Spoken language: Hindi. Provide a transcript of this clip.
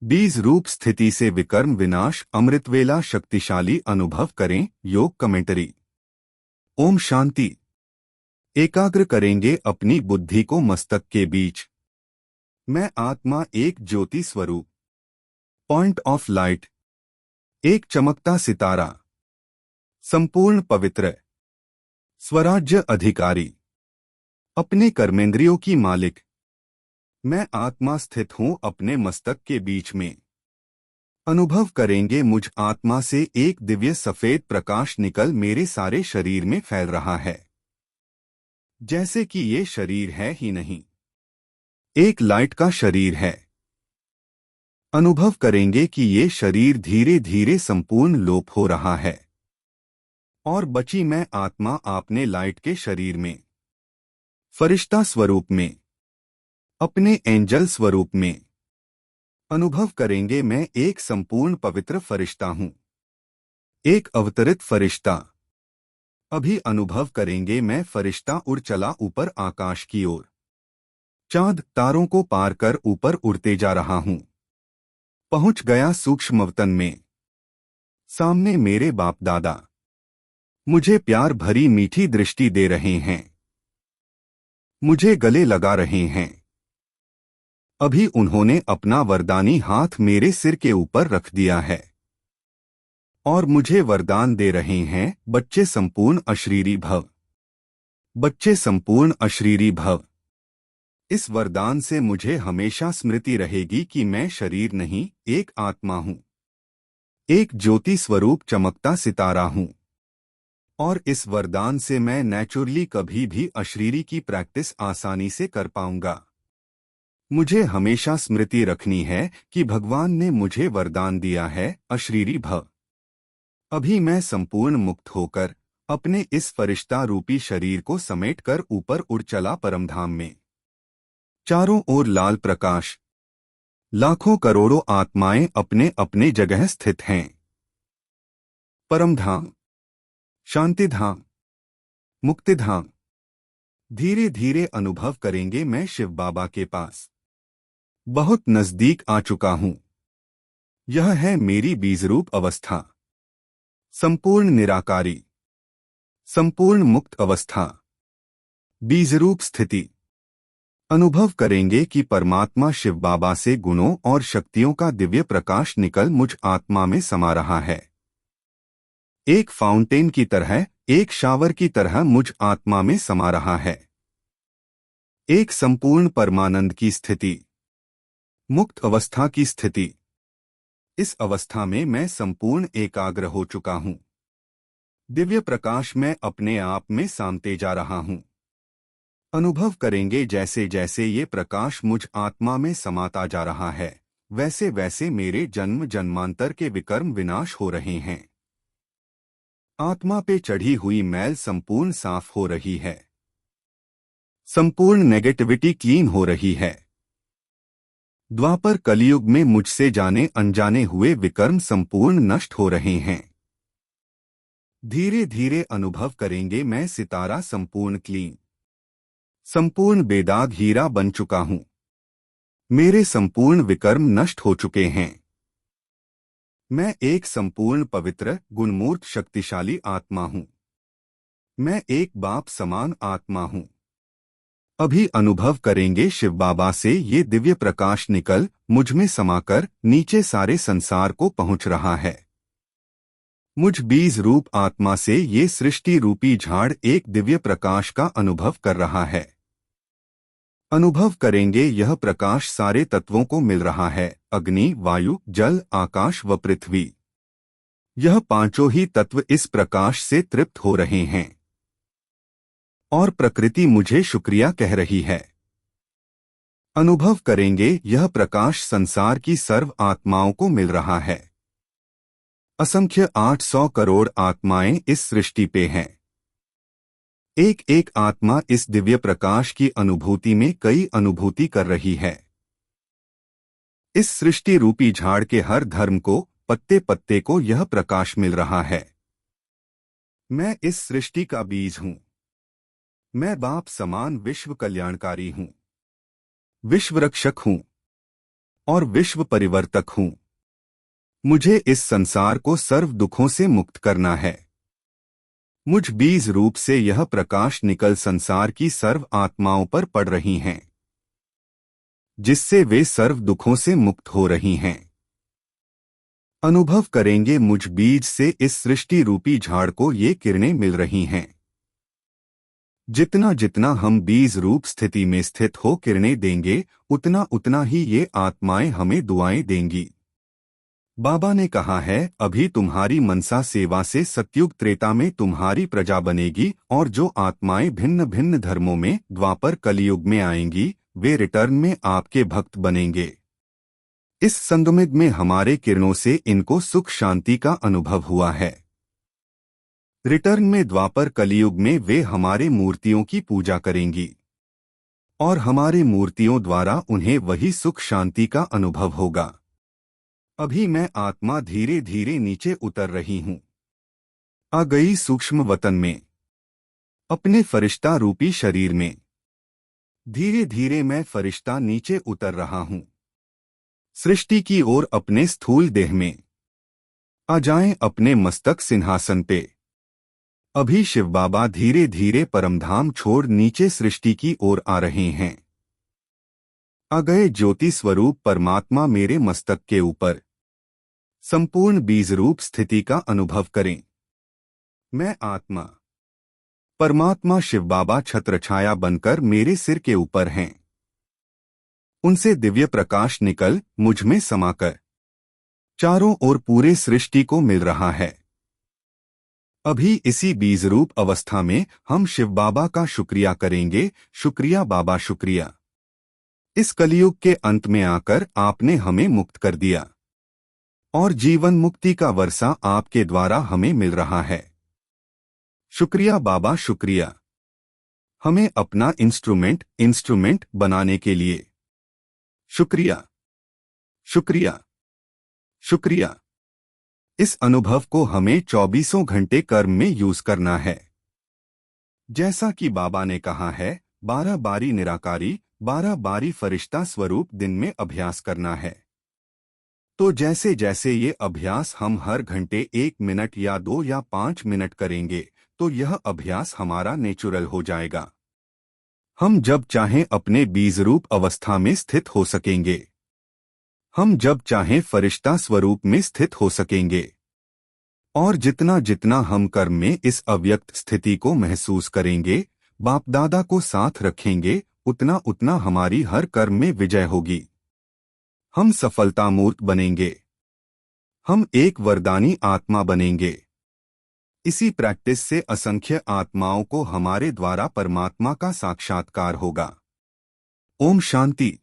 बीज रूप स्थिति से विकर्म विनाश अमृतवेला शक्तिशाली अनुभव करें। योग कमेंटरी। ओम शांति। एकाग्र करेंगे अपनी बुद्धि को मस्तक के बीच। मैं आत्मा एक ज्योति स्वरूप, पॉइंट ऑफ लाइट, एक चमकता सितारा, संपूर्ण पवित्र, स्वराज्य अधिकारी, अपने कर्मेंद्रियों की मालिक। मैं आत्मा स्थित हूं अपने मस्तक के बीच में। अनुभव करेंगे मुझ आत्मा से एक दिव्य सफेद प्रकाश निकल मेरे सारे शरीर में फैल रहा है, जैसे कि ये शरीर है ही नहीं, एक लाइट का शरीर है। अनुभव करेंगे कि ये शरीर धीरे धीरे संपूर्ण लोप हो रहा है और बची मैं आत्मा आपने लाइट के शरीर में, फरिश्ता स्वरूप में, अपने एंजल स्वरूप में। अनुभव करेंगे मैं एक संपूर्ण पवित्र फरिश्ता हूं, एक अवतरित फरिश्ता। अभी अनुभव करेंगे मैं फरिश्ता उड़ चला ऊपर आकाश की ओर, चांद तारों को पार कर ऊपर उड़ते जा रहा हूं। पहुंच गया सूक्ष्मवतन में। सामने मेरे बाप दादा मुझे प्यार भरी मीठी दृष्टि दे रहे हैं, मुझे गले लगा रहे हैं। अभी उन्होंने अपना वरदानी हाथ मेरे सिर के ऊपर रख दिया है और मुझे वरदान दे रहे हैं, बच्चे संपूर्ण अशरीरी भव, बच्चे संपूर्ण अशरीरी भव। इस वरदान से मुझे हमेशा स्मृति रहेगी कि मैं शरीर नहीं, एक आत्मा हूं, एक ज्योति स्वरूप चमकता सितारा हूं। और इस वरदान से मैं नेचुरली कभी भी अशरीरी की प्रैक्टिस आसानी से कर पाऊंगा। मुझे हमेशा स्मृति रखनी है कि भगवान ने मुझे वरदान दिया है, अशरीरी भव। अभी मैं संपूर्ण मुक्त होकर अपने इस फरिश्ता रूपी शरीर को समेटकर ऊपर उड़ चला परमधाम में। चारों ओर लाल प्रकाश, लाखों करोड़ों आत्माएं अपने अपने जगह स्थित हैं। परमधाम, शांतिधाम, मुक्तिधाम। धीरे धीरे अनुभव करेंगे मैं शिव बाबा के पास बहुत नजदीक आ चुका हूं। यह है मेरी बीजरूप अवस्था, संपूर्ण निराकारी, संपूर्ण मुक्त अवस्था, बीजरूप स्थिति। अनुभव करेंगे कि परमात्मा शिव बाबा से गुणों और शक्तियों का दिव्य प्रकाश निकल मुझ आत्मा में समा रहा है। एक फाउंटेन की तरह, एक शावर की तरह मुझ आत्मा में समा रहा है। एक संपूर्ण परमानंद की स्थिति, मुक्त अवस्था की स्थिति। इस अवस्था में मैं संपूर्ण एकाग्र हो चुका हूं। दिव्य प्रकाश मैं अपने आप में सामते जा रहा हूं। अनुभव करेंगे जैसे जैसे ये प्रकाश मुझ आत्मा में समाता जा रहा है, वैसे वैसे मेरे जन्म जन्मांतर के विकर्म विनाश हो रहे हैं। आत्मा पे चढ़ी हुई मैल संपूर्ण साफ हो रही है, संपूर्ण नेगेटिविटी क्लीन हो रही है। द्वापर कलयुग में मुझसे जाने अनजाने हुए विकर्म संपूर्ण नष्ट हो रहे हैं। धीरे धीरे अनुभव करेंगे मैं सितारा संपूर्ण क्लीन, संपूर्ण बेदाग हीरा बन चुका हूं। मेरे संपूर्ण विकर्म नष्ट हो चुके हैं। मैं एक संपूर्ण पवित्र गुणमूर्त शक्तिशाली आत्मा हूं। मैं एक बाप समान आत्मा हूं। अभी अनुभव करेंगे शिव बाबा से ये दिव्य प्रकाश निकल मुझ में समाकर नीचे सारे संसार को पहुंच रहा है। मुझ बीज रूप आत्मा से ये सृष्टि रूपी झाड़ एक दिव्य प्रकाश का अनुभव कर रहा है। अनुभव करेंगे यह प्रकाश सारे तत्वों को मिल रहा है, अग्नि, वायु, जल, आकाश व पृथ्वी। यह पांचों ही तत्व इस प्रकाश से तृप्त हो रहे हैं और प्रकृति मुझे शुक्रिया कह रही है। अनुभव करेंगे यह प्रकाश संसार की सर्व आत्माओं को मिल रहा है। असंख्य 800 करोड़ आत्माएं इस सृष्टि पे हैं। एक एक आत्मा इस दिव्य प्रकाश की अनुभूति में कई अनुभूति कर रही है। इस सृष्टि रूपी झाड़ के हर धर्म को, पत्ते पत्ते को यह प्रकाश मिल रहा है। मैं इस सृष्टि का बीज हूं। मैं बाप समान विश्व कल्याणकारी हूं, विश्व रक्षक हूं। और विश्व परिवर्तक हूं। मुझे इस संसार को सर्व दुखों से मुक्त करना है। मुझ बीज रूप से यह प्रकाश निकल संसार की सर्व आत्माओं पर पड़ रही हैं, जिससे वे सर्व दुखों से मुक्त हो रही हैं। अनुभव करेंगे मुझ बीज से इस सृष्टि रूपी झाड़ को ये किरणें मिल रही हैं। जितना जितना हम बीज रूप स्थिति में स्थित हो किरणें देंगे, उतना उतना ही ये आत्माएं हमें दुआएं देंगी। बाबा ने कहा है, अभी तुम्हारी मनसा सेवा से सतयुग त्रेता में तुम्हारी प्रजा बनेगी, और जो आत्माएं भिन्न भिन्न धर्मों में द्वापर कलियुग में आएंगी, वे रिटर्न में आपके भक्त बनेंगे। इस संगमित में हमारे किरणों से इनको सुख शांति का अनुभव हुआ है। रिटर्न में द्वापर कलियुग में वे हमारे मूर्तियों की पूजा करेंगी, और हमारे मूर्तियों द्वारा उन्हें वही सुख शांति का अनुभव होगा। अभी मैं आत्मा धीरे धीरे नीचे उतर रही हूं, आ गई सूक्ष्म वतन में, अपने फरिश्ता रूपी शरीर में। धीरे धीरे मैं फरिश्ता नीचे उतर रहा हूं, सृष्टि की ओर अपने स्थूल देह में। आ जाएं अपने मस्तक सिंहासन पे। अभी शिव बाबा धीरे धीरे परमधाम छोड़ नीचे सृष्टि की ओर आ रहे हैं। आ गए ज्योति स्वरूप परमात्मा मेरे मस्तक के ऊपर। संपूर्ण बीज रूप स्थिति का अनुभव करें। मैं आत्मा परमात्मा शिव बाबा छत्रछाया बनकर मेरे सिर के ऊपर हैं। उनसे दिव्य प्रकाश निकल मुझ में समाकर चारों ओर पूरे सृष्टि को मिल रहा है। अभी इसी बीज रूप अवस्था में हम शिव बाबा का शुक्रिया करेंगे। शुक्रिया बाबा, शुक्रिया। इस कलयुग के अंत में आकर आपने हमें मुक्त कर दिया, और जीवन मुक्ति का वर्षा आपके द्वारा हमें मिल रहा है। शुक्रिया बाबा, शुक्रिया, हमें अपना इंस्ट्रूमेंट बनाने के लिए। शुक्रिया, शुक्रिया, शुक्रिया। इस अनुभव को हमें 24 घंटे कर्म में यूज करना है। जैसा कि बाबा ने कहा है, 12 बारी निराकारी, 12 बारी फरिश्ता स्वरूप दिन में अभ्यास करना है। तो जैसे जैसे ये अभ्यास हम हर घंटे 1 मिनट या 2 या 5 मिनट करेंगे, तो यह अभ्यास हमारा नेचुरल हो जाएगा। हम जब चाहें अपने बीज रूप अवस्था में स्थित हो सकेंगे। हम जब चाहें फरिश्ता स्वरूप में स्थित हो सकेंगे। और जितना जितना हम कर्म में इस अव्यक्त स्थिति को महसूस करेंगे, बाप दादा को साथ रखेंगे, उतना उतना हमारी हर कर्म में विजय होगी। हम सफलता मूर्त बनेंगे। हम एक वरदानी आत्मा बनेंगे। इसी प्रैक्टिस से असंख्य आत्माओं को हमारे द्वारा परमात्मा का साक्षात्कार होगा। ओम शांति।